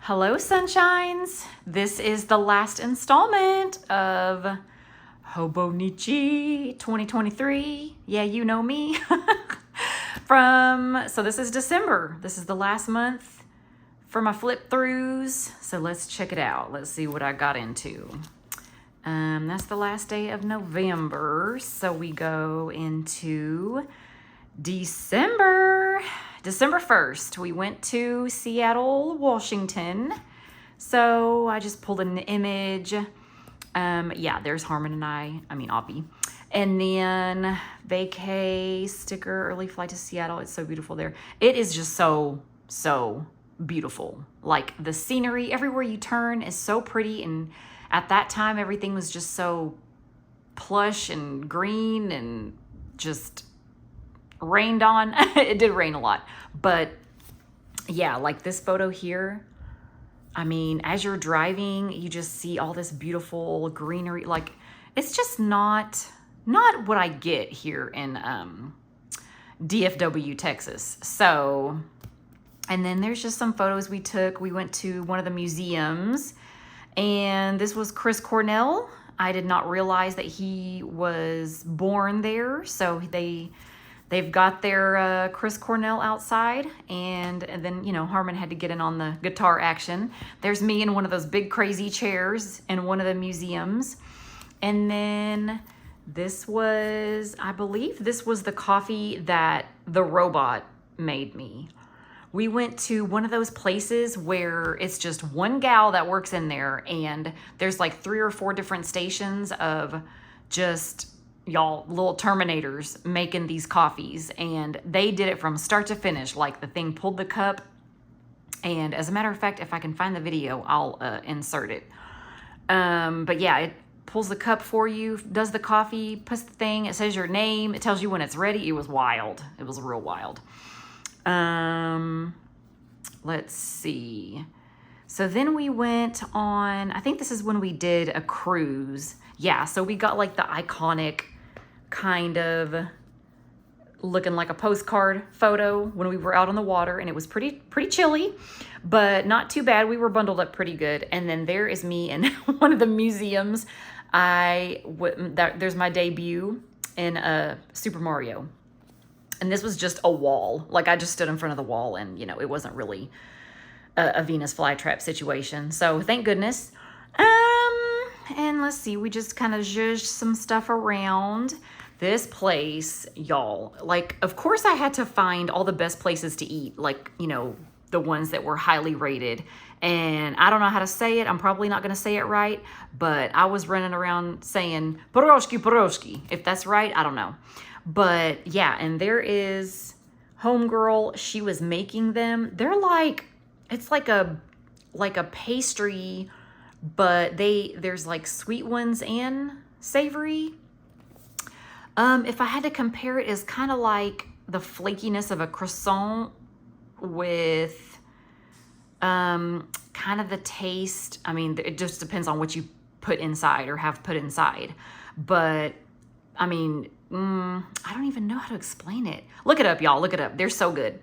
Hello, sunshines. This is the last installment of Hobonichi 2023. Yeah, you know me. So this is December. This is the last month for my flip throughs. So let's check it out. Let's see what I got into. That's the last day of November. So we go into December 1st, we went to Seattle, Washington. So I just pulled an image. Yeah, there's Harmon and I mean, Oppie. And then vacay sticker, early flight to Seattle. It's so beautiful there. It is just so beautiful. Like the scenery, everywhere you turn is so pretty. And at that time, everything was just so plush and green and just rained on. It did rain a lot, but yeah, like this photo here, I mean, as you're driving, you just see all this beautiful greenery. Like it's just not what I get here in DFW, Texas. So, and then there's just some photos we took. We went to one of the museums, and this was Chris Cornell. I did not realize that he was born there. So they've got their Chris Cornell outside, and then, you know, Harmon had to get in on the guitar action. There's me in one of those big crazy chairs in one of the museums. And then this was, I believe this was the coffee that the robot made me. We went to one of those places where it's just one gal that works in there, and there's like 3 or 4 different stations of just y'all little Terminators making these coffees, and they did it from start to finish. Like the thing pulled the cup, and as a matter of fact, if I can find the video, I'll insert it. But yeah, it pulls the cup for you, does the coffee, puts the thing, it says your name, it tells you when it's ready. It was wild. It was real wild. Let's see. So then we went on, I think this is when we did a cruise. Yeah, so we got like the iconic kind of looking like a postcard photo when we were out on the water, and it was pretty chilly, but not too bad. We were bundled up pretty good. And then there is me in one of the museums. There's my debut in Super Mario. And this was just a wall. Like I just stood in front of the wall, and you know, it wasn't really a Venus flytrap situation. So thank goodness. And let's see, we just kind of zhuzhed some stuff around. This place, y'all, like, of course I had to find all the best places to eat, like, you know, the ones that were highly rated. And I don't know how to say it. I'm probably not going to say it right, but I was running around saying, Poroshki. If that's right, I don't know. But yeah, and there is Homegirl. She was making them. They're like, it's like a pastry, but there's like sweet ones and savory. If I had to compare it, it's kind of like the flakiness of a croissant with kind of the taste. I mean, it just depends on what you put inside or have put inside. But I mean, I don't even know how to explain it. Look it up, y'all. Look it up. They're so good.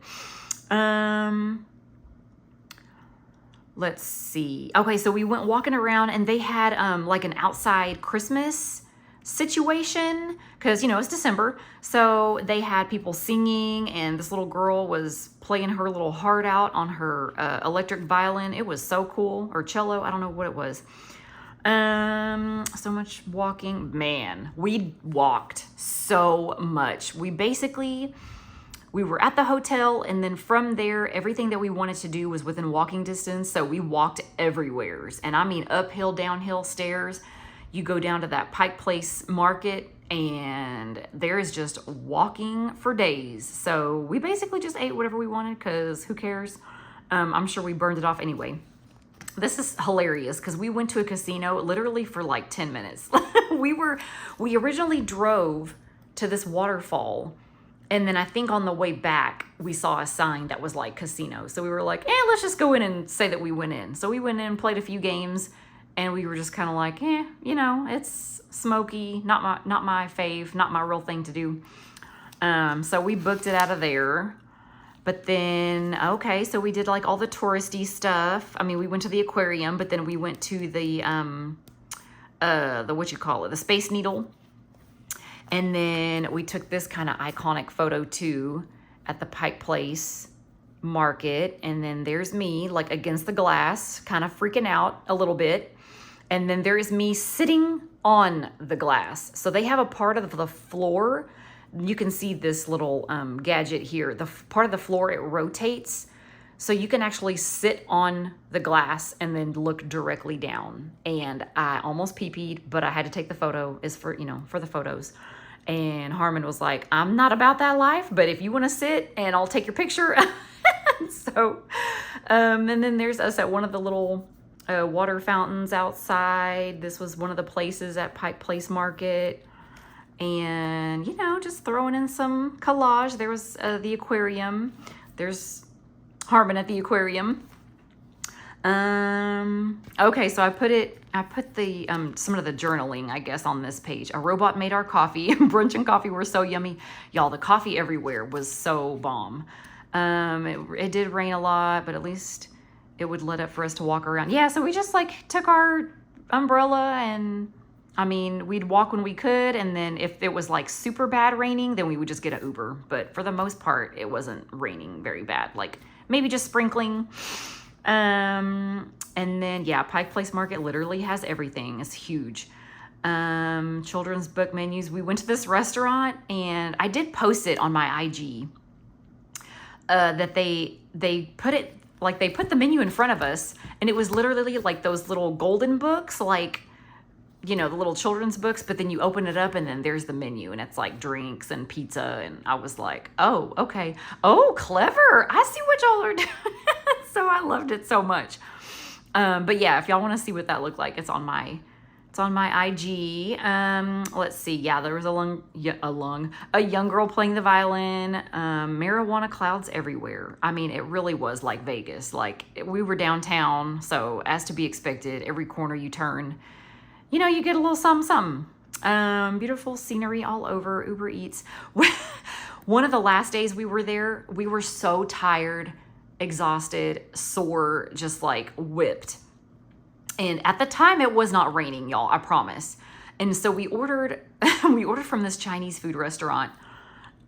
Let's see. Okay, so we went walking around, and they had like an outside Christmas situation, because, you know, it's December. So they had people singing, and this little girl was playing her little heart out on her electric violin. It was so cool. Or cello. I don't know what it was. So much walking. Man, we walked so much. We were at the hotel, and then from there, everything that we wanted to do was within walking distance. So we walked everywhere. And I mean, uphill, downhill, stairs. You go down to that Pike Place market, and there is just walking for days. So we basically just ate whatever we wanted, because who cares? I'm sure we burned it off anyway. This is hilarious, because we went to a casino literally for like 10 minutes. We originally drove to this waterfall, and then I think on the way back, we saw a sign that was like casino. So we were like, let's just go in and say that we went in. So we went in and played a few games, and we were just kind of like, you know, it's smoky, not my fave, not my real thing to do. So we booked it out of there. But then, okay, so we did like all the touristy stuff. I mean, we went to the aquarium, but then we went to the what you call it, the Space Needle. And then we took this kind of iconic photo too at the Pike Place Market. And then there's me like against the glass, kind of freaking out a little bit. And then there's me sitting on the glass. So they have a part of the floor. You can see this little gadget here. The part of the floor, it rotates. So you can actually sit on the glass and then look directly down. And I almost pee-peed, but I had to take the photo, is for, you know, for the photos. And Harmon was like, I'm not about that life, but if you want to sit and I'll take your picture. So, and then there's us at one of the little water fountains outside. This was one of the places at Pike Place Market. And, you know, just throwing in some collage. There was the aquarium. There's Harmon at the aquarium. Okay, so I put the some of the journaling, I guess, on this page. A robot made our coffee. Brunch and coffee were so yummy. Y'all, the coffee everywhere was so bomb. It did rain a lot, but at least it would let up for us to walk around. Yeah, so we just like took our umbrella, and I mean, we'd walk when we could, and then if it was like super bad raining, then we would just get an Uber. But for the most part, it wasn't raining very bad. Like maybe just sprinkling. And then, yeah, Pike Place Market literally has everything. It's huge. Children's book menus. We went to this restaurant, and I did post it on my IG, that they put it, like they put the menu in front of us, and it was literally like those little golden books, like, you know, the little children's books, but then you open it up and then there's the menu, and it's like drinks and pizza. And I was like, oh, okay. Oh, clever. I see what y'all are doing. So I loved it so much. But yeah, if y'all want to see what that looked like, it's on my IG. Let's see. Yeah, there was a young girl playing the violin. Marijuana clouds everywhere. I mean, it really was like Vegas. Like we were downtown, so as to be expected, every corner you turn, you know, you get a little something. Beautiful scenery all over. Uber Eats. One of the last days we were there, we were so tired, exhausted, sore, just like whipped. And at the time it was not raining, y'all, I promise. And so we ordered from this Chinese food restaurant.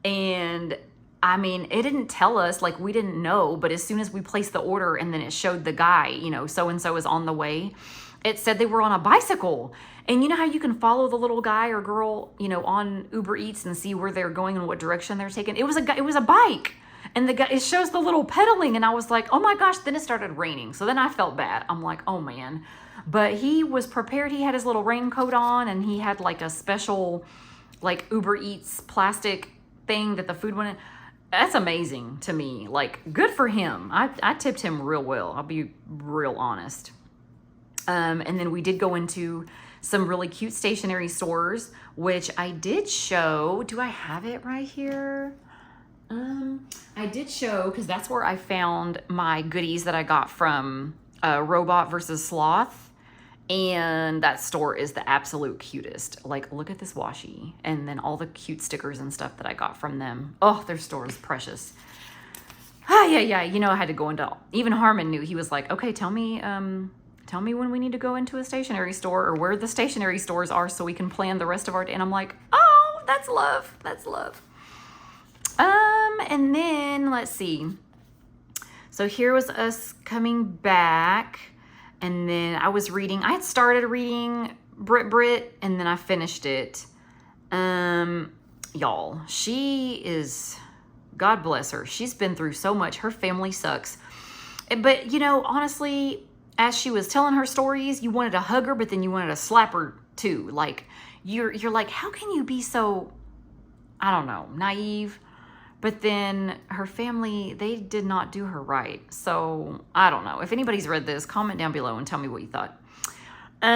And I mean, it didn't tell us, like we didn't know, but as soon as we placed the order and then it showed the guy, you know, so-and-so is on the way, it said they were on a bicycle. And you know how you can follow the little guy or girl, you know, on Uber Eats and see where they're going and what direction they're taking? It was a bike. And the guy, it shows the little pedaling. And I was like, oh my gosh, then it started raining. So then I felt bad. I'm like, oh man. But he was prepared. He had his little raincoat on, and he had like a special like Uber Eats plastic thing that the food went in. That's amazing to me. Like, good for him. I tipped him real well. I'll be real honest. And then we did go into some really cute stationery stores, which I did show. Do I have it right here? I did show, because that's where I found my goodies that I got from Robot versus Sloth. And that store is the absolute cutest. Like, look at this washi. And then all the cute stickers and stuff that I got from them. Oh, their store is precious. Yeah. You know, I had to go into, even Harmon knew. He was like, okay, tell me when we need to go into a stationery store, or where the stationery stores are, so we can plan the rest of our day. And I'm like, oh, that's love. That's love. And then let's see. So here was us coming back, and then I had started reading Brit, and then I finished it. Y'all, she is, God bless her. She's been through so much. Her family sucks. But, you know, honestly, as she was telling her stories, you wanted to hug her, but then you wanted to slap her too. Like, you're like, how can you be so, I don't know, naive? But then her family, they did not do her right. So I don't know. If anybody's read this, comment down below and tell me what you thought. But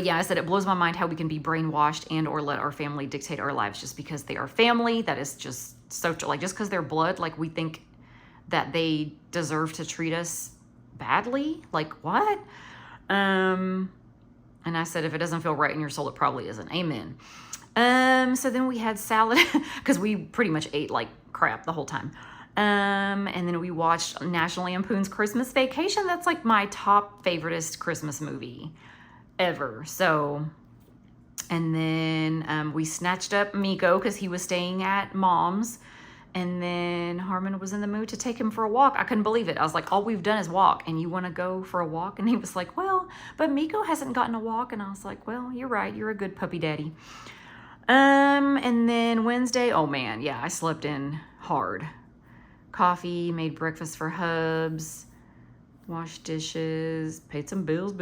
yeah, I said it blows my mind how we can be brainwashed and or let our family dictate our lives just because they are family. That is just so, like, just because they're blood, like we think that they deserve to treat us badly. Like, what? And I said, if it doesn't feel right in your soul, it probably isn't. Amen. So then we had salad because we pretty much ate like crap the whole time. And then we watched National Lampoon's Christmas Vacation. That's like my top favoriteest Christmas movie ever. So, and then we snatched up Miko because he was staying at mom's. And then Harmon was in the mood to take him for a walk. I couldn't believe it. I was like, all we've done is walk, and you want to go for a walk? And he was like, well, but Miko hasn't gotten a walk. And I was like, well, you're right. You're a good puppy daddy. And then Wednesday, oh man, yeah, I slept in hard. Coffee, made breakfast for Hubs, washed dishes, paid some bills,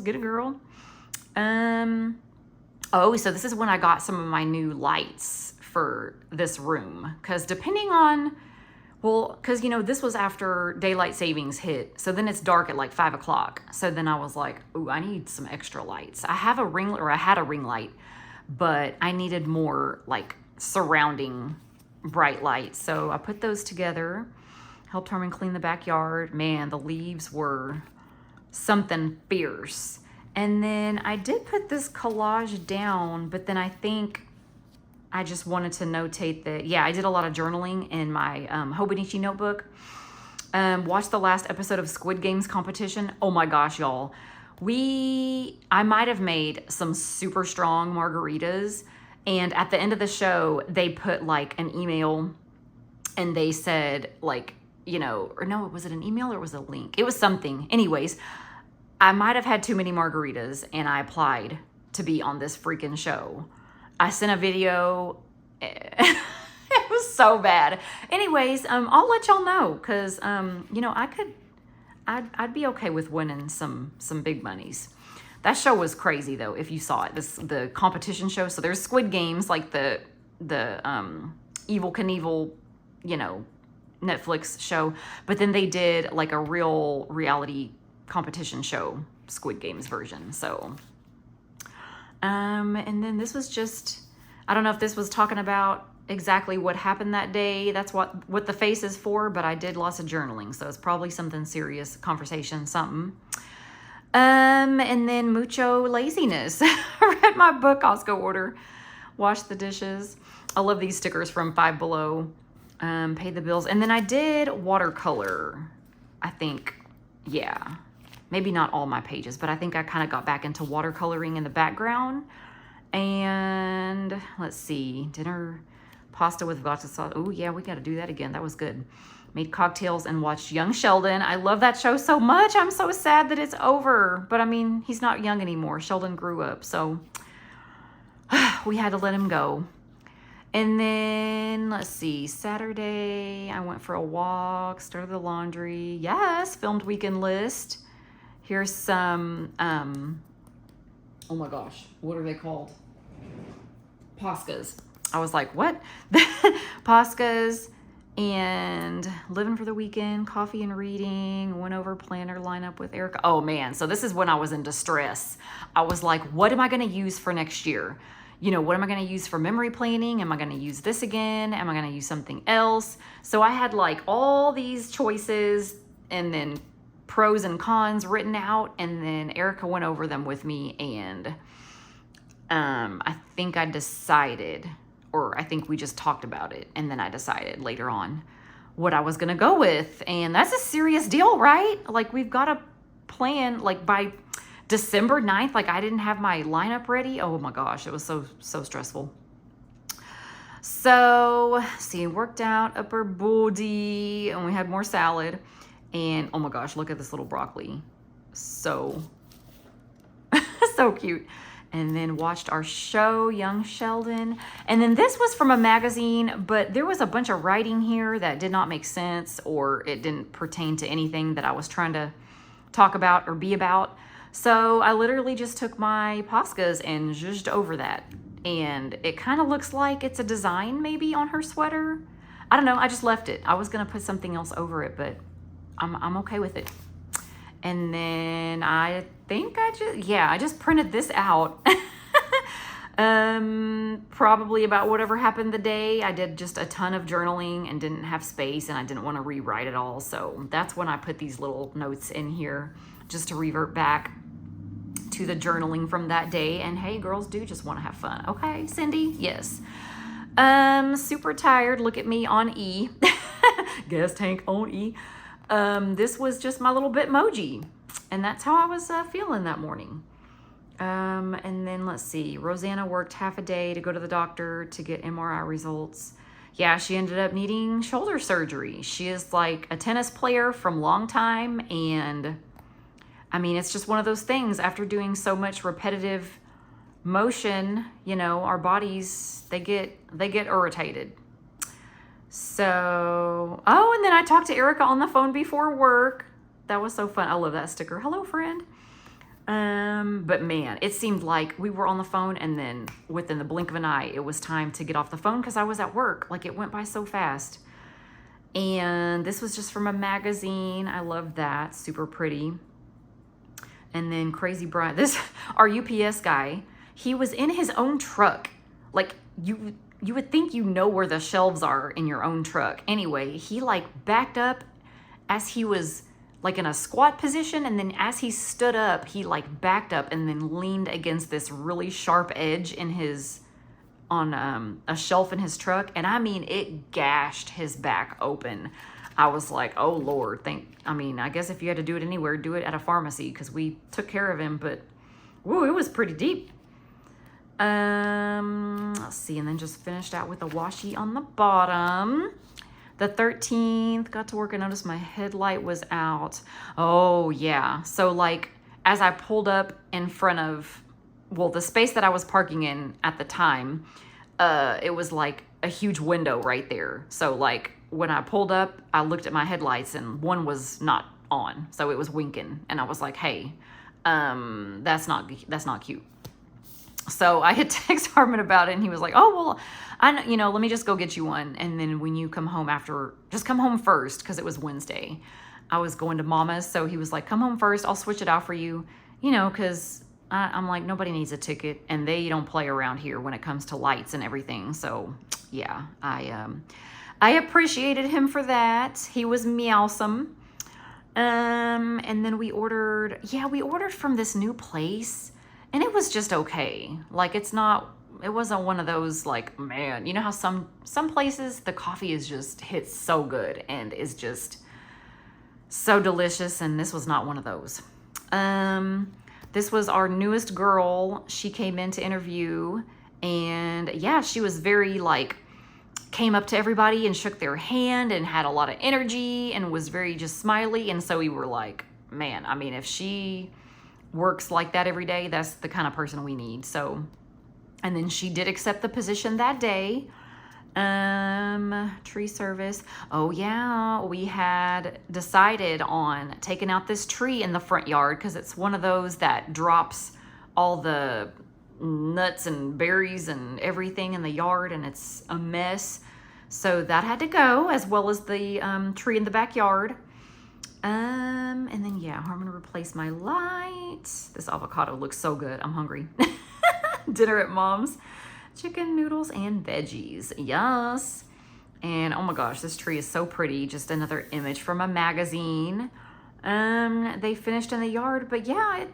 get it, girl. Oh, so this is when I got some of my new lights for this room, because depending on, well, because you know, this was after daylight savings hit, so then it's dark at like 5 o'clock. So then I was like, ooh, I need some extra lights. I had a ring light, but I needed more like surrounding bright lights. So I put those together, helped Herman clean the backyard. Man, the leaves were something fierce. And then I did put this collage down, but then I think I just wanted to notate that, yeah, I did a lot of journaling in my Hobonichi notebook. Watched the last episode of Squid Games competition. Oh my gosh, y'all. I might have made some super strong margaritas. And at the end of the show, they put like an email and they said like, you know, or no, was it an email or was it a link? It was something. Anyways, I might have had too many margaritas and I applied to be on this freaking show. I sent a video. It was so bad. Anyways, I'll let y'all know because, you know, I'd be okay with winning some big monies. That show was crazy though, if you saw it. The competition show. So there's Squid Games, like the Evel Knievel, you know, Netflix show. But then they did like a real reality competition show, Squid Games version. So and then this was just, I don't know if this was talking about exactly what happened that day. That's what the face is for, but I did lots of journaling, so it's probably something serious, conversation, something. And then mucho laziness. I read my book, Costco order, washed the dishes. I love these stickers from Five Below. Paid the bills. And then I did watercolor, I think, yeah. Maybe not all my pages, but I think I kind of got back into watercoloring in the background. And let's see, dinner, pasta with vodka sauce. Oh yeah, we got to do that again. That was good. Made cocktails and watched Young Sheldon. I love that show so much. I'm so sad that it's over. But I mean, he's not young anymore. Sheldon grew up, so we had to let him go. And then, let's see, Saturday, I went for a walk, started the laundry. Yes, filmed weekend list. Here's some, oh my gosh, what are they called? Poscas. I was like, what? Poscas and living for the weekend, coffee and reading, went over planner lineup with Erica. Oh man, so this is when I was in distress. I was like, what am I gonna use for next year? You know, what am I gonna use for memory planning? Am I gonna use this again? Am I gonna use something else? So I had like all these choices and then pros and cons written out, and then Erica went over them with me, and I think I decided, or I think we just talked about it, and then I decided later on what I was gonna go with. And that's a serious deal, right? Like, we've got a plan, like by December 9th, like I didn't have my lineup ready. Oh my gosh, it was so stressful. So, see, worked out upper body, and we had more salad. And oh my gosh, look at this little broccoli. So, so cute. And then watched our show, Young Sheldon. And then this was from a magazine, but there was a bunch of writing here that did not make sense, or it didn't pertain to anything that I was trying to talk about or be about. So I literally just took my Poscas and zhuzhed over that. And it kind of looks like it's a design maybe on her sweater. I don't know, I just left it. I was gonna put something else over it, but I'm okay with it. And then I think I just printed this out. Probably about whatever happened the day. I did just a ton of journaling and didn't have space, and I didn't want to rewrite it all. So that's when I put these little notes in here, just to revert back to the journaling from that day. And hey, girls do just want to have fun. Okay, Cindy? Yes. Super tired. Look at me on E. Gas tank on E. This was just my little Bitmoji. And that's how I was feeling that morning. And then let's see. Rosanna worked half a day to go to the doctor to get MRI results. Yeah, she ended up needing shoulder surgery. She is like a tennis player from long time. And I mean, it's just one of those things after doing so much repetitive motion, you know, our bodies, they get irritated. So, oh, and then I talked to Erica on the phone before work. That was so fun. I love that sticker. Hello, friend. But man, it seemed like we were on the phone and then within the blink of an eye, it was time to get off the phone because I was at work. Like it went by so fast. And this was just from a magazine. I love that. Super pretty. And then Crazy Brian, our UPS guy, he was in his own truck. Like you would think you know where the shelves are in your own truck. Anyway, he like backed up as he was like in a squat position, and then as he stood up, he like backed up and then leaned against this really sharp edge in his on a shelf in his truck, and I mean it gashed his back open. I was like, oh Lord, I guess if you had to do it anywhere, do it at a pharmacy, because we took care of him, but woo, it was pretty deep. Let's see, and then just finished out with a washi on the bottom. The 13th, got to work and noticed my headlight was out. Oh yeah, so like as I pulled up in front of, well, the space that I was parking in at the time, it was like a huge window right there. So like when I pulled up, I looked at my headlights and one was not on, so it was winking, and I was like, hey, that's not cute. So I had texted Harmon about it, and he was like, oh, well, let me just go get you one. And then when you come home just come home first, because it was Wednesday. I was going to Mama's, so he was like, come home first, I'll switch it out for you, because I'm like, nobody needs a ticket, and they don't play around here when it comes to lights and everything. So yeah, I appreciated him for that. He was meowsome. And then we ordered from this new place, and it was just okay. Like it wasn't one of those like, man, you know how some places the coffee is just hits so good and is just so delicious, and this was not one of those. This was our newest girl. She came in to interview, and yeah, she was very like, came up to everybody and shook their hand and had a lot of energy and was very just smiley. And so we were like, man, I mean, if she works like that every day, that's the kind of person we need. So, and then she did accept the position that day. Tree service. Oh yeah, we had decided on taking out this tree in the front yard because it's one of those that drops all the nuts and berries and everything in the yard, and it's a mess. So that had to go, as well as the tree in the backyard. And then yeah, Harmon replaced my lights. This avocado looks so good. I'm hungry. Dinner at Mom's. Chicken noodles and veggies. Yes. And oh my gosh, this tree is so pretty. Just another image from a magazine. They finished in the yard, but yeah,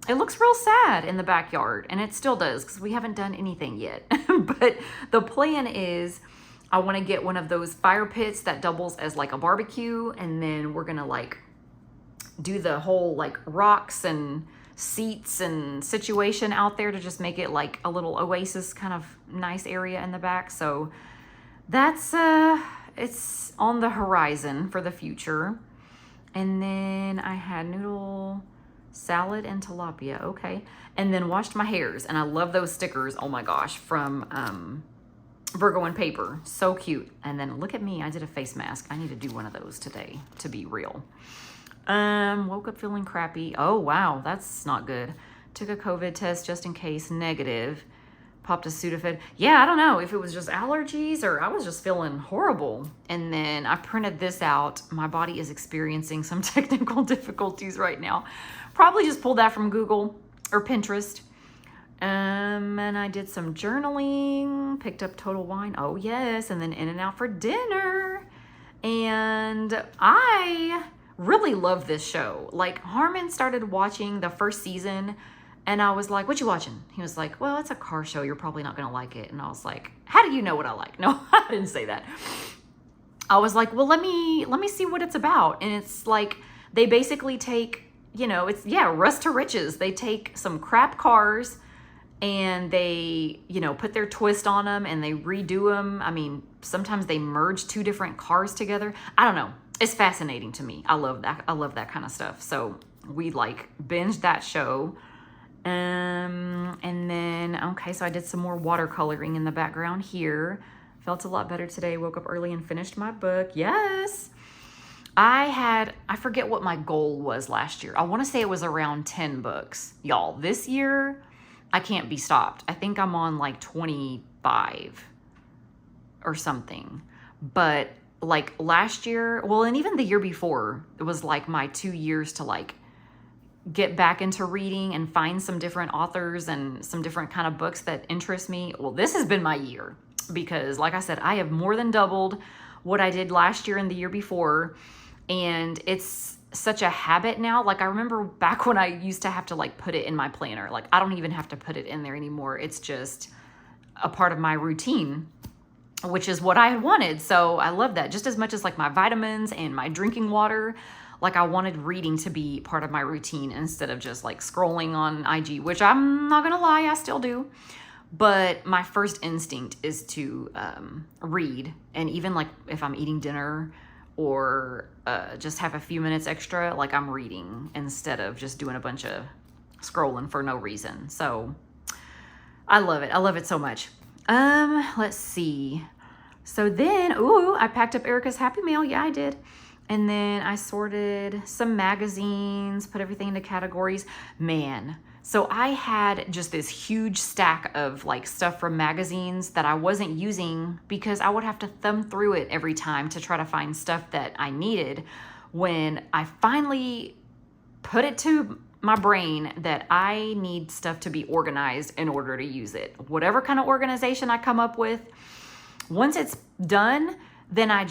it looks real sad in the backyard, and it still does because we haven't done anything yet. But the plan is I want to get one of those fire pits that doubles as like a barbecue, and then we're gonna like do the whole like rocks and seats and situation out there to just make it like a little oasis kind of nice area in the back. So that's it's on the horizon for the future. And then I had noodle salad and tilapia. Okay. And then washed my hairs, and I love those stickers. Oh my gosh, from Virgo and Paper. So cute. And then look at me, I did a face mask. I need to do one of those today, to be real. Woke up feeling crappy. Oh wow, that's not good. Took a COVID test just in case, negative. Popped a Sudafed. Yeah, I don't know if it was just allergies or I was just feeling horrible. And then I printed this out. My body is experiencing some technical difficulties right now. Probably just pulled that from Google or Pinterest. And I did some journaling, picked up Total Wine. Oh yes, and then In-N-Out for dinner. And I really love this show. Like, Harmon started watching the first season, and I was like, what you watching? He was like, well, it's a car show. You're probably not going to like it. And I was like, how do you know what I like? No, I didn't say that. I was like, well, let me see what it's about. And it's like, they basically take, you know, it's, yeah, rust to riches. They take some crap cars and they, you know, put their twist on them and they redo them. I mean, sometimes they merge two different cars together. I don't know. It's fascinating to me. I love that. I love that kind of stuff. So we like binged that show. And then, okay, so I did some more watercoloring in the background here. Felt a lot better today. Woke up early and finished my book. Yes. I forget what my goal was last year. I want to say it was around 10 books. Y'all, this year, I can't be stopped. I think I'm on like 25 or something. But like last year, well, and even the year before, it was like my 2 years to like get back into reading and find some different authors and some different kind of books that interest me. Well, this has been my year because, like I said, I have more than doubled what I did last year and the year before. And it's such a habit now. Like, I remember back when I used to have to like put it in my planner. Like, I don't even have to put it in there anymore. It's just a part of my routine, which is what I had wanted. So I love that just as much as like my vitamins and my drinking water. Like, I wanted reading to be part of my routine instead of just like scrolling on IG, which I'm not gonna lie, I still do. But my first instinct is to read. And even like if I'm eating dinner or just have a few minutes extra, like I'm reading instead of just doing a bunch of scrolling for no reason. So I love it. I love it so much. Let's see. So then, ooh, I packed up Erica's Happy Mail. Yeah, I did. And then I sorted some magazines, put everything into categories. Man, so I had just this huge stack of like stuff from magazines that I wasn't using because I would have to thumb through it every time to try to find stuff that I needed. When I finally put it to my brain that I need stuff to be organized in order to use it. Whatever kind of organization I come up with, once it's done, then I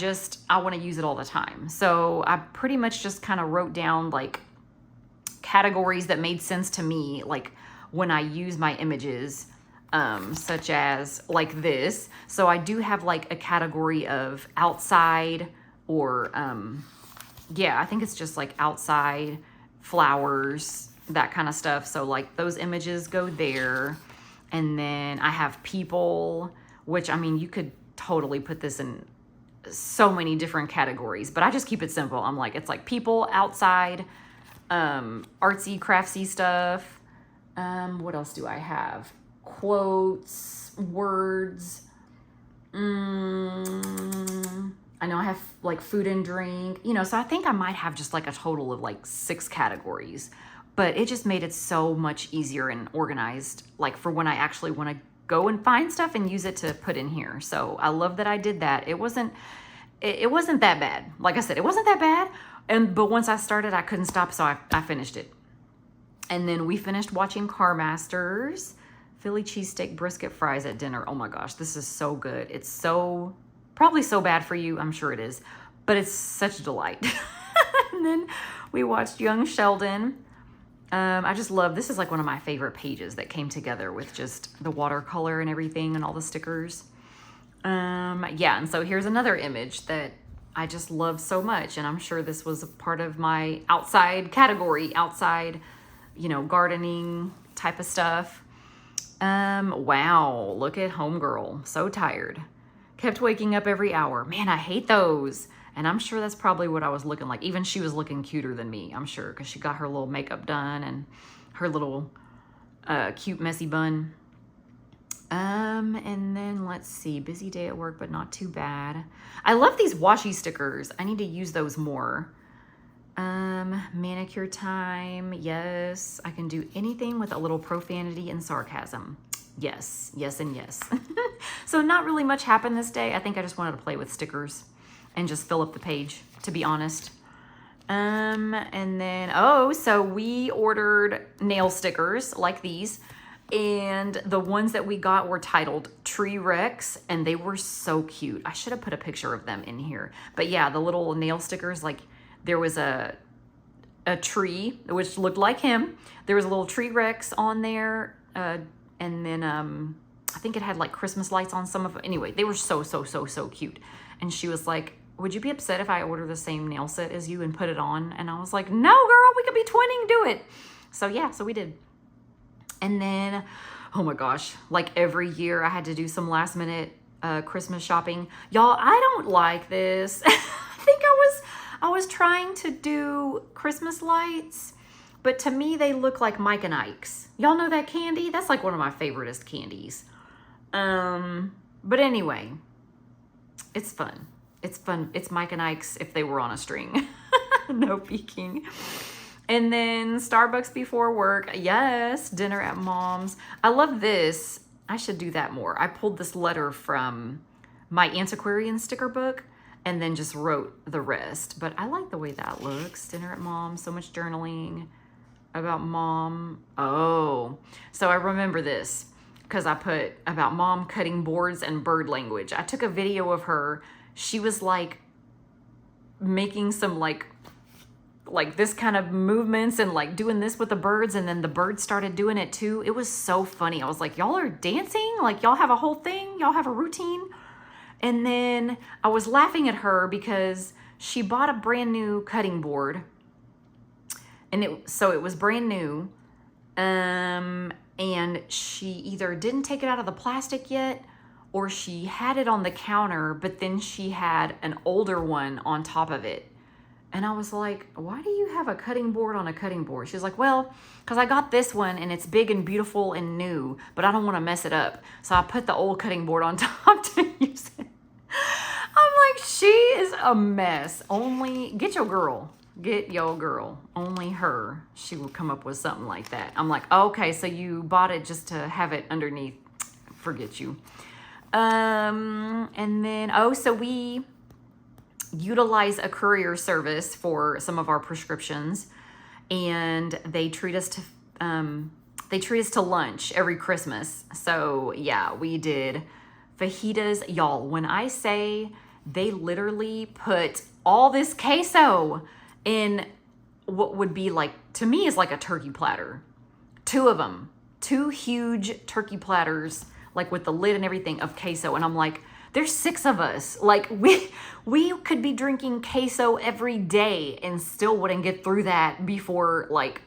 want to use it all the time. So I pretty much just kind of wrote down like categories that made sense to me, like when I use my images, such as like this. So I do have like a category of outside or, yeah, I think it's just like outside, flowers, that kind of stuff. So like those images go there. And then I have people, which I mean, you could totally put this in so many different categories, but I just keep it simple. I'm like, it's like people, outside, artsy, craftsy stuff. What else do I have? Quotes, words. I know I have like food and drink, you know, so I think I might have just like a total of like 6 categories, but it just made it so much easier and organized, like for when I actually want to go and find stuff and use it to put in here. So I love that I did that. It wasn't that bad. Like I said, it wasn't that bad. But once I started, I couldn't stop. So I finished it. And then we finished watching Car Masters, Philly cheesesteak brisket fries at dinner. Oh my gosh, this is so good. It's probably so bad for you. I'm sure it is, but it's such a delight. And then we watched Young Sheldon. I just love, this is like one of my favorite pages that came together with just the watercolor and everything and all the stickers. Yeah, and so here's another image that I just love so much, and I'm sure this was a part of my outside category, outside, you know, gardening type of stuff. Wow, look at Homegirl, so tired. Kept waking up every hour. Man, I hate those. And I'm sure that's probably what I was looking like. Even she was looking cuter than me, I'm sure, because she got her little makeup done and her little cute messy bun. And then let's see, busy day at work, but not too bad. I love these washi stickers. I need to use those more. Manicure time. Yes, I can do anything with a little profanity and sarcasm. Yes, yes, and yes. So not really much happened this day. I think I just wanted to play with stickers and just fill up the page, to be honest. And then, so we ordered nail stickers like these, and the ones that we got were titled Tree Rex, and they were so cute. I should have put a picture of them in here. But yeah, the little nail stickers, like There was a tree, which looked like him. There was a little tree Rex on there. And then I think it had like Christmas lights on some of it. Anyway, they were so cute. And she was like, would you be upset if I order the same nail set as you and put it on? And I was like, no, girl, we could be twinning, do it. So yeah, so we did. And then, oh my gosh, like every year I had to do some last minute Christmas shopping. Y'all, I don't like this. I think I was trying to do Christmas lights, but to me they look like Mike and Ike's. Y'all know that candy? That's like one of my favoriteest candies. But anyway, it's fun. It's fun. It's Mike and Ike's if they were on a string. No peeking. And then Starbucks before work. Yes, dinner at Mom's. I love this. I should do that more. I pulled this letter from my antiquarian sticker book and then just wrote the rest. But I like the way that looks. Dinner at Mom's. So much journaling about Mom. Oh, so I remember this because I put about Mom cutting boards and bird language. I took a video of her. She was like making some like this kind of movements and like doing this with the birds, and then the birds started doing it too. It was so funny. I was like, y'all are dancing? Like y'all have a whole thing? Y'all have a routine? And then I was laughing at her because she bought a brand new cutting board, and it was brand new. And she either didn't take it out of the plastic yet, or she had it on the counter, but then she had an older one on top of it. And I was like, why do you have a cutting board on a cutting board? She's like, well, because I got this one and it's big and beautiful and new, but I don't want to mess it up. So I put the old cutting board on top to use it. I'm like, she is a mess. Get your girl. Only her. She will come up with something like that. I'm like, okay, so you bought it just to have it underneath. Forget you. And then, so we utilize a courier service for some of our prescriptions, and they treat us to lunch every Christmas. So yeah, we did fajitas. Y'all, when I say they literally put all this queso in what would be like, to me, is like a turkey platter. 2 of them, 2 huge turkey platters, like with the lid and everything of queso. And I'm like, there's 6 of us. Like we could be drinking queso every day and still wouldn't get through that before like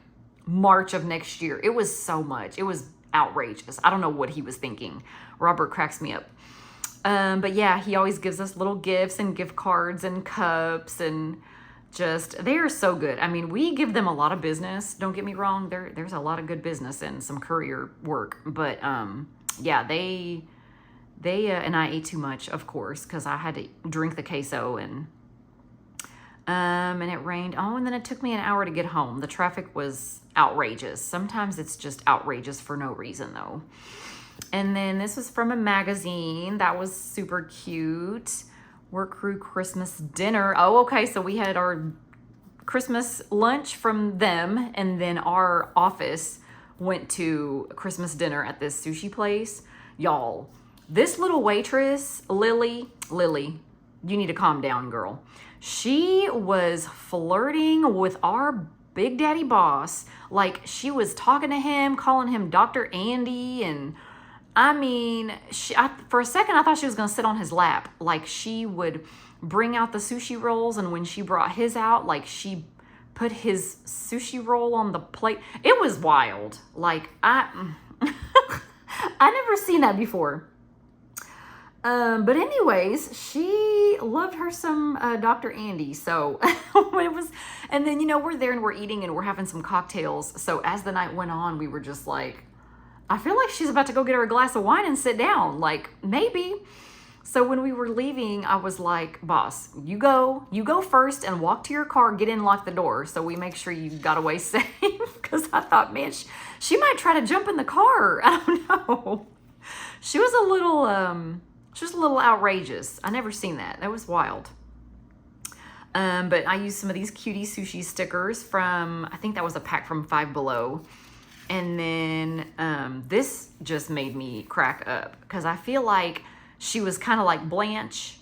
March of next year. It was so much. It was outrageous. I don't know what he was thinking. Robert cracks me up. But yeah, he always gives us little gifts and gift cards and cups, and they are so good. I mean, we give them a lot of business. Don't get me wrong. There's a lot of good business and some courier work, but yeah, they and I ate too much, of course, because I had to drink the queso, and it rained. Oh, and then it took me an hour to get home. The traffic was outrageous. Sometimes it's just outrageous for no reason, though. And then this was from a magazine. That was super cute. Work crew Christmas dinner. Oh, okay. So we had our Christmas lunch from them, and then our office went to Christmas dinner at this sushi place. Y'all, this little waitress, Lily, you need to calm down, girl. She was flirting with our Big Daddy boss. Like, she was talking to him, calling him Dr. Andy, and I mean, for a second, I thought she was going to sit on his lap. Like, she would bring out the sushi rolls, and when she brought his out, like, she put his sushi roll on the plate. It was wild. Like, I never seen that before. But anyways, she loved her some Dr. Andy. So it was, and then, we're there and we're eating and we're having some cocktails. So as the night went on, we were just like, I feel like she's about to go get her a glass of wine and sit down. Like, maybe. So when we were leaving, I was like, boss, you go first and walk to your car, get in, lock the door, so we make sure you got away safe. Because I thought, man, she might try to jump in the car. I don't know. She was a little outrageous. I never seen that. That was wild. But I used some of these cutie sushi stickers from, I think that was a pack from Five Below. And then this just made me crack up because I feel like she was kind of like Blanche,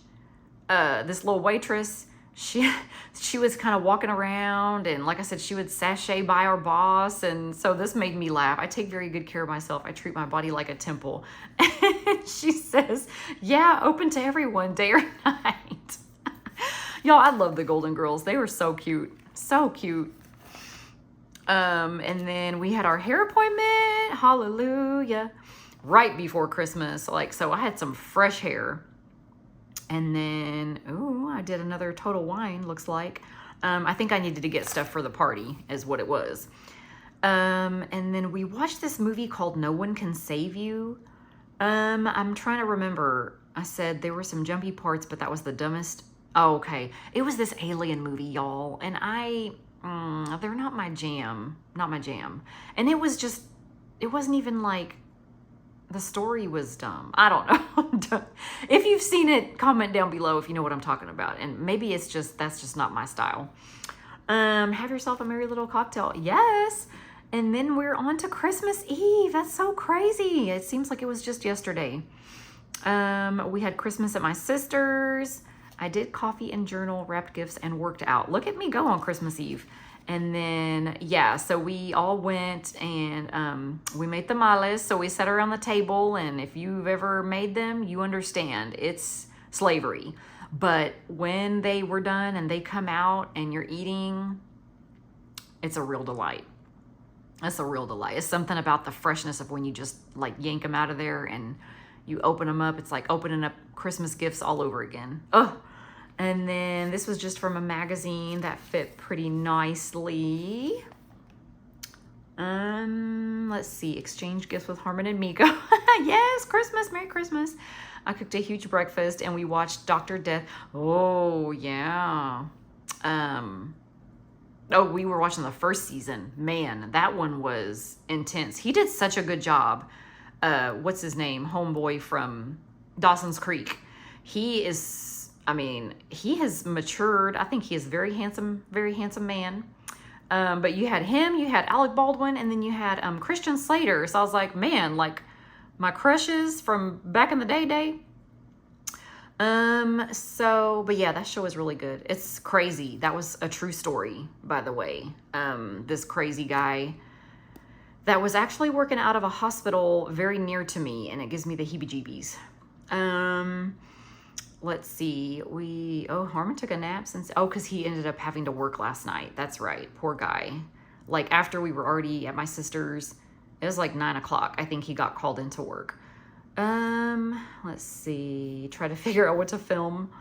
this little waitress, she was kind of walking around, and like I said, she would sashay by our boss, and so this made me laugh. I take very good care of myself. I treat my body like a temple. And she says, yeah, open to everyone, day or night. Y'all, I love the Golden Girls. They were so cute. So cute. And then we had our hair appointment. Hallelujah. Right before Christmas. Like, so I had some fresh hair. And then, ooh, I did another Total Wine, looks like. I think I needed to get stuff for the party, is what it was. And then we watched this movie called No One Can Save You. I'm trying to remember. I said there were some jumpy parts, but that was the dumbest. Oh, okay. It was this alien movie, y'all. And they're not my jam. Not my jam. And it was just, it wasn't even like, the story was dumb. I don't know. If you've seen it, comment down below if you know what I'm talking about. And maybe it's just, that's just not my style. Have yourself a merry little cocktail. Yes. And then we're on to Christmas Eve. That's so crazy. It seems like it was just yesterday. We had Christmas at my sister's. I did coffee and journal, wrapped gifts, and worked out. Look at me go on Christmas Eve. And then, yeah, so we all went and we made tamales. So we sat around the table, and if you've ever made them, you understand. It's slavery. But when they were done and they come out and you're eating, it's a real delight. It's a real delight. It's something about the freshness of when you just like yank them out of there and you open them up. It's like opening up Christmas gifts all over again. Oh, and then this was just from a magazine that fit pretty nicely. Let's see. Exchange gifts with Harmon and Miko. Yes, Christmas. Merry Christmas. I cooked a huge breakfast and we watched Dr. Death. Oh, yeah. Oh, we were watching the first season. Man, that one was intense. He did such a good job. What's his name? Homeboy from Dawson's Creek. He is, I mean, he has matured. I think he is very handsome man. But you had him, you had Alec Baldwin, and then you had Christian Slater. So I was like, man, like my crushes from back in the day. But yeah, that show is really good. It's crazy. That was a true story, by the way. This crazy guy that was actually working out of a hospital very near to me, and it gives me the heebie-jeebies. Let's see. Harmon took a nap because he ended up having to work last night. That's right. Poor guy. Like after we were already at my sister's, it was like 9 o'clock. I think he got called into work. Let's see. Try to figure out what to film.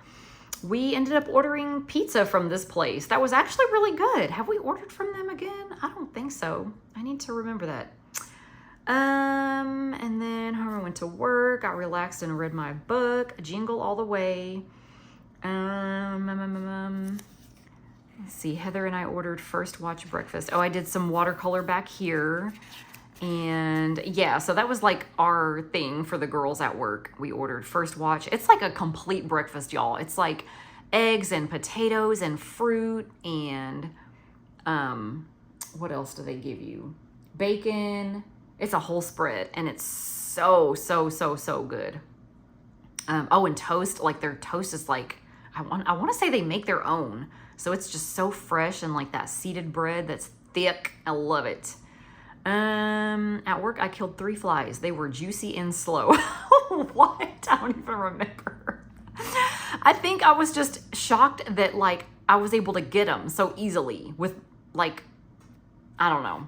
We ended up ordering pizza from this place. That was actually really good. Have we ordered from them again? I don't think so. I need to remember that. And then Harmon went to work, got relaxed and read my book, Jingle All the Way. Let's see, Heather and I ordered First Watch breakfast. Oh, I did some watercolor back here. And yeah, so that was like our thing for the girls at work. We ordered First Watch. It's like a complete breakfast, y'all. It's like eggs and potatoes and fruit and what else do they give you? Bacon. It's a whole spread, and it's so good. Oh, and toast. Like their toast is like I want to say they make their own, so it's just so fresh and like that seeded bread that's thick. I love it. At work, I killed 3 flies. They were juicy and slow. What? I don't even remember. I think I was just shocked that like I was able to get them so easily with like, I don't know.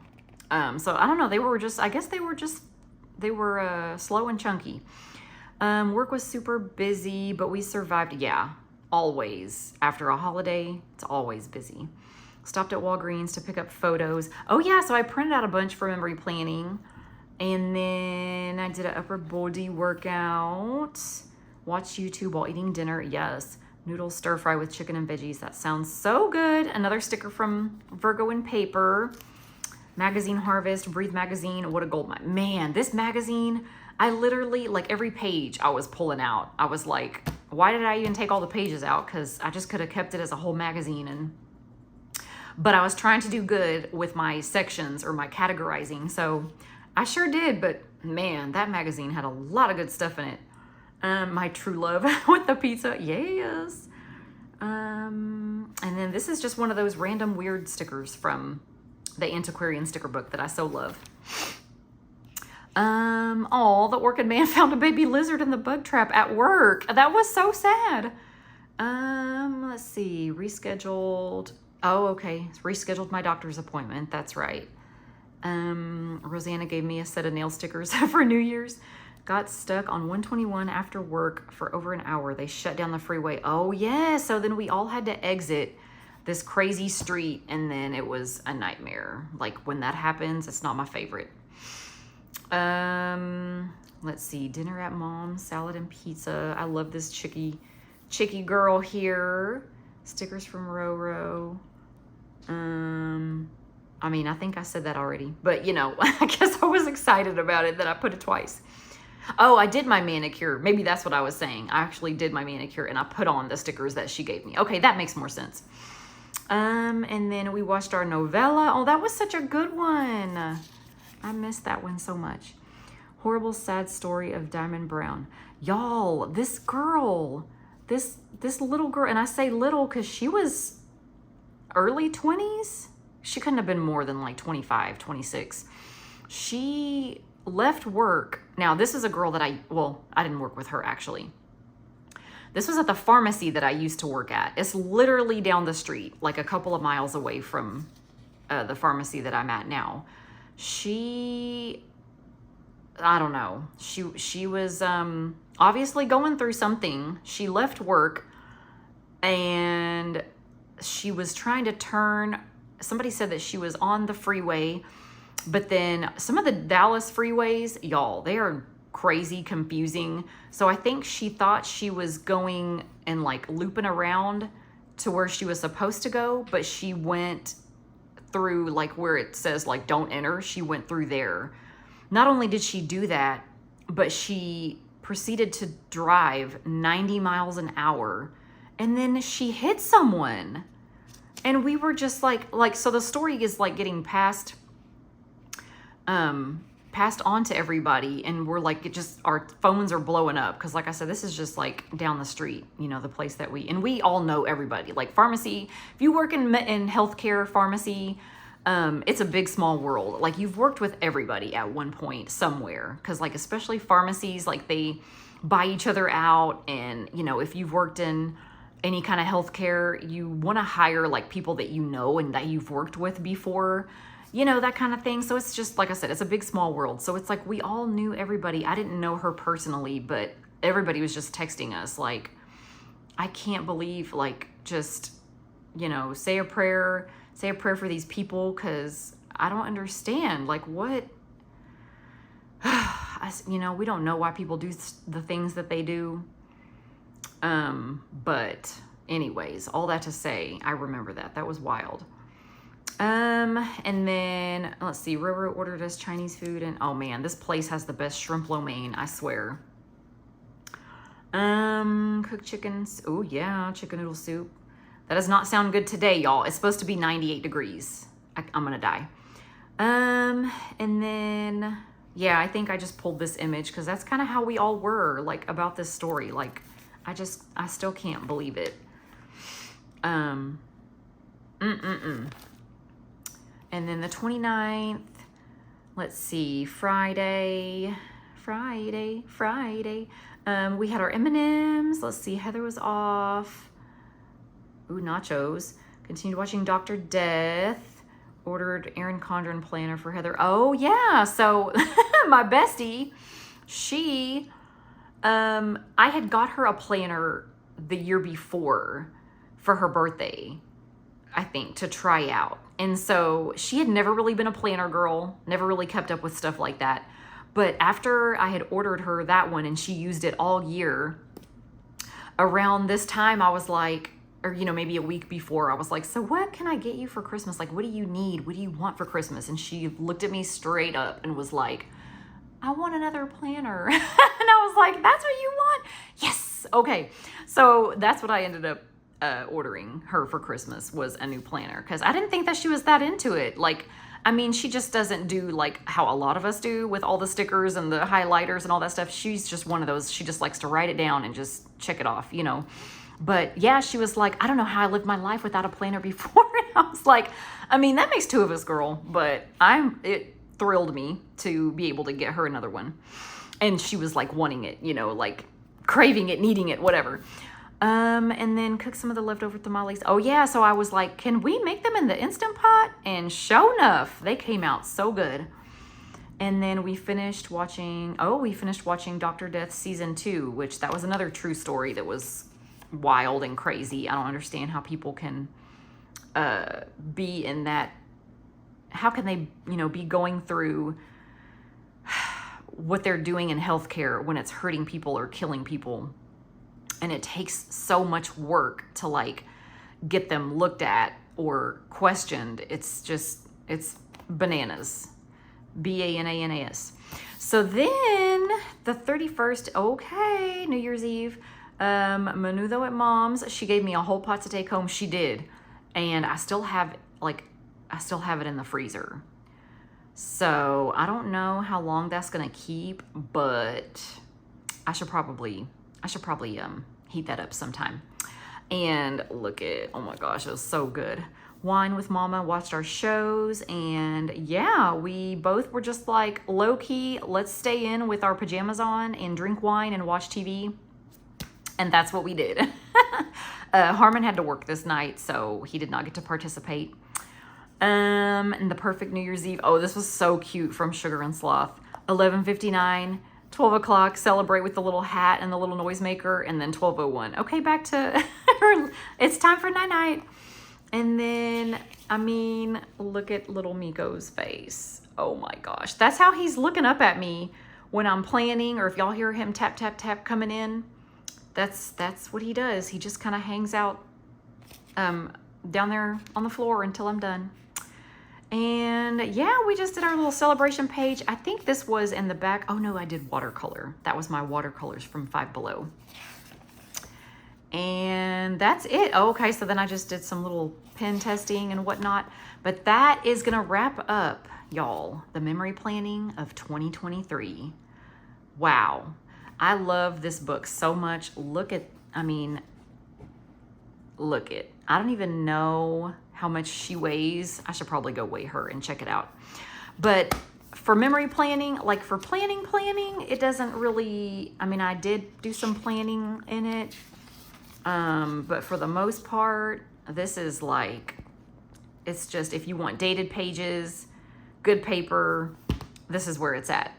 So I don't know. They were just, I guess they were slow and chunky. Work was super busy, but we survived. Yeah, always. After a holiday, it's always busy. Stopped at Walgreens to pick up photos. Oh yeah, so I printed out a bunch for memory planning. And then I did an upper body workout. Watched YouTube while eating dinner. Yes. Noodle stir fry with chicken and veggies. That sounds so good. Another sticker from Virgo and Paper. Magazine Harvest, Breathe Magazine. What a gold mine. Man, this magazine, I literally, like every page I was pulling out. I was like, why did I even take all the pages out? Because I just could have kept it as a whole magazine. But I was trying to do good with my sections or my categorizing. So I sure did. But man, that magazine had a lot of good stuff in it. My true love with the pizza. Yes. And then this is just one of those random weird stickers from the Antiquarian sticker book that I so love. Oh, the orchid man found a baby lizard in the bug trap at work. That was so sad. Let's see, rescheduled. Oh, okay, rescheduled my doctor's appointment. That's right. Rosanna gave me a set of nail stickers for New Year's. Got stuck on 121 after work for over an hour. They shut down the freeway. Oh, yeah. So then we all had to exit this crazy street, and then it was a nightmare. Like, when that happens, it's not my favorite. Let's see. Dinner at Mom's, salad and pizza. I love this chicky girl here. Stickers from Roro. I mean, I think I said that already, but you know, I guess I was excited about it that I put it twice. Oh, I did my manicure. Maybe that's what I was saying. I actually did my manicure and I put on the stickers that she gave me. Okay, that makes more sense. And then we watched our novella. Oh, that was such a good one. I missed that one so much. Horrible, sad story of Diamond Brown. Y'all, this girl, this little girl, and I say little because she was early 20s. She couldn't have been more than like 25, 26. She left work. Now, this is a girl that I didn't work with her actually. This was at the pharmacy that I used to work at. It's literally down the street, like a couple of miles away from the pharmacy that I'm at now. I don't know. She was obviously going through something. She left work and she was trying to turn. Somebody said that she was on the freeway, but then some of the Dallas freeways, y'all, they are crazy confusing. So I think she thought she was going and like looping around to where she was supposed to go, but she went through like where it says like don't enter. She went through there. Not only did she do that, but she proceeded to drive 90 miles an hour, and then she hit someone. And we were just like, so the story is like getting passed on to everybody. And we're like, our phones are blowing up. Cause like I said, this is just like down the street, you know, the place that we all know everybody. Like pharmacy, if you work in healthcare pharmacy, it's a big, small world. Like you've worked with everybody at one point somewhere. Cause like, especially pharmacies, like they buy each other out. And, you know, if you've worked in any kind of healthcare, you want to hire like people that you know and that you've worked with before, you know, that kind of thing. So it's just, like I said, it's a big, small world. So it's like, we all knew everybody. I didn't know her personally, but everybody was just texting us. Like, I can't believe, like, just, you know, say a prayer for these people. Cause I don't understand, like what, you know, we don't know why people do the things that they do. But anyways, all that to say, I remember that. That was wild. And then let's see, Roro ordered us Chinese food, and oh man, this place has the best shrimp lo mein, I swear. Cooked chickens. Oh yeah, chicken noodle soup. That does not sound good today, y'all. It's supposed to be 98 degrees. I'm gonna die. And then, yeah, I think I just pulled this image because that's kind of how we all were, like, about this story. Like, I still can't believe it. And then the 29th, let's see, Friday. We had our M&Ms. Let's see, Heather was off. Ooh, nachos. Continued watching Dr. Death. Ordered Erin Condren planner for Heather. Oh, yeah. So my bestie, she... I had got her a planner the year before for her birthday, I think, to try out. And so she had never really been a planner girl, never really kept up with stuff like that. But after I had ordered her that one and she used it all year, around this time I was like, or, you know, maybe a week before, I was like, so what can I get you for Christmas? Like, what do you need? What do you want for Christmas? And she looked at me straight up and was like, I want another planner. And I was like, that's what you want? Yes. Okay. So that's what I ended up ordering her for Christmas, was a new planner. Because I didn't think that she was that into it. Like, I mean, she just doesn't do like how a lot of us do with all the stickers and the highlighters and all that stuff. She's just one of those, she just likes to write it down and just check it off, you know. But yeah, she was like, I don't know how I lived my life without a planner before. And I was like, I mean, that makes two of us, girl, but it thrilled me to be able to get her another one. And she was like wanting it, you know, like craving it, needing it, whatever. And then cook some of the leftover tamales. Oh yeah, so I was like, can we make them in the Instant Pot? And sure enough, they came out so good. And then we finished watching Dr. Death season 2, which that was another true story that was wild and crazy. I don't understand how people can be in that. How can they, you know, be going through what they're doing in healthcare when it's hurting people or killing people? And it takes so much work to like get them looked at or questioned. It's bananas. BANANAS. So then the 31st, okay, New Year's Eve, menudo at Mom's. She gave me a whole pot to take home. She did. And I still have it in the freezer. So I don't know how long that's gonna keep, but I should probably heat that up sometime. And look at, oh my gosh, it was so good. Wine with Mama, watched our shows, and yeah, we both were just like low-key, let's stay in with our pajamas on and drink wine and watch TV. And that's what we did. Harmon had to work this night, so he did not get to participate. And the perfect New Year's Eve. Oh, this was so cute from Sugar and Sloth. 11:59, 12 o'clock, celebrate with the little hat and the little noisemaker, and then 12:01. Okay, back to it's time for night-night. And then, I mean, look at little Miko's face. Oh my gosh. That's how he's looking up at me when I'm planning, or if y'all hear him tap, tap, tap coming in. That's what he does. He just kind of hangs out down there on the floor until I'm done. And yeah, we just did our little celebration page. I think this was in the back. Oh no, I did watercolor. That was my watercolors from Five Below. And that's it. Oh, okay, so then I just did some little pen testing and whatnot. But that is gonna wrap up, y'all, the memory planning of 2023. Wow, I love this book so much. Look at, I don't even know how much she weighs. I should probably go weigh her and check it out. But for memory planning, like for planning, it doesn't really, I mean, I did do some planning in it. But for the most part, this is like, it's just, if you want dated pages, good paper, this is where it's at.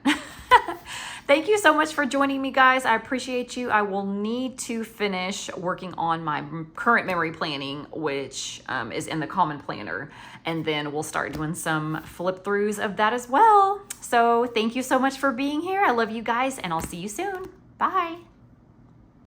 Thank you so much for joining me, guys. I appreciate you. I will need to finish working on my current memory planning, which is in the Common Planner. And then we'll start doing some flip throughs of that as well. So thank you so much for being here. I love you guys, and I'll see you soon. Bye.